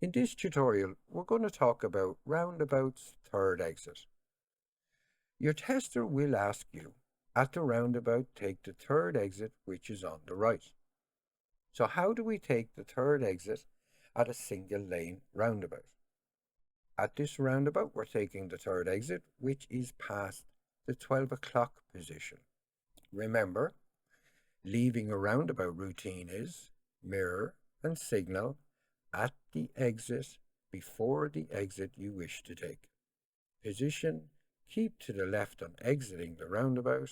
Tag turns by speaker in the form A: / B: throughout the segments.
A: In this tutorial, we're going to talk about Roundabout's third exit. Your tester will ask you, at the roundabout, take the third exit, which is on the right. So how do we take the third exit at a single lane roundabout? At this roundabout, we're taking the third exit, which is past the 12 o'clock position. Remember, leaving a roundabout routine is mirror and signal at the exit before the exit you wish to take. Position, keep to the left on exiting the roundabout.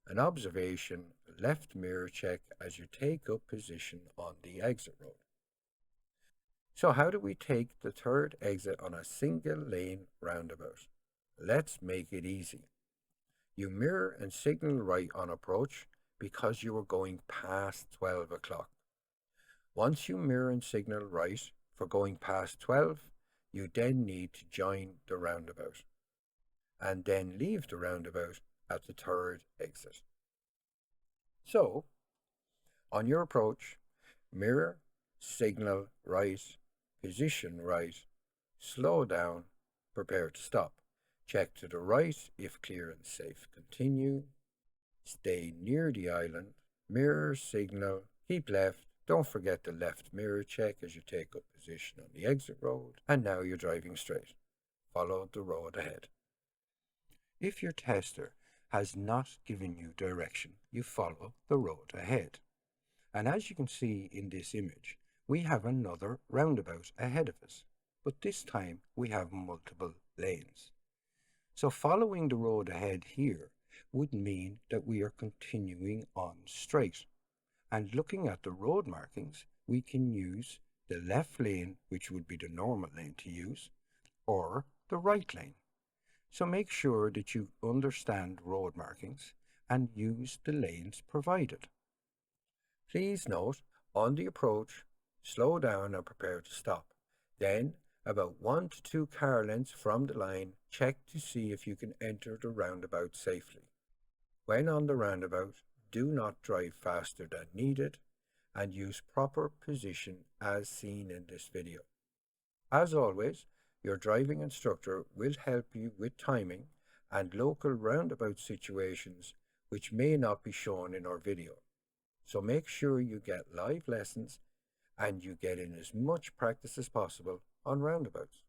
A: An observation, left mirror check as you take up position on the exit road. So how do we take the third exit on a single lane roundabout? Let's make it easy. You mirror and signal right on approach because you are going past 12 o'clock. Once you mirror and signal right for going past 12, you then need to join the roundabout and then leave the roundabout at the third exit. So, on your approach, mirror, signal right, position right, slow down, prepare to stop. Check to the right if clear and safe. Continue. Stay near the island. Mirror, signal, keep left. Don't forget the left mirror check as you take up position on the exit road. And now you're driving straight. Follow the road ahead. If your tester has not given you direction, you follow the road ahead. And as you can see in this image, we have another roundabout ahead of us, but this time we have multiple lanes. So following the road ahead here would mean that we are continuing on straight. And looking at the road markings, we can use the left lane, which would be the normal lane to use, or the right lane. So make sure that you understand road markings and use the lanes provided. Please note, on the approach, slow down and prepare to stop. Then, about 1 to 2 car lengths from the line, check to see if you can enter the roundabout safely. When on the roundabout, do not drive faster than needed and use proper position as seen in this video. As always, your driving instructor will help you with timing and local roundabout situations which may not be shown in our video. So make sure you get live lessons and you get in as much practice as possible on roundabouts.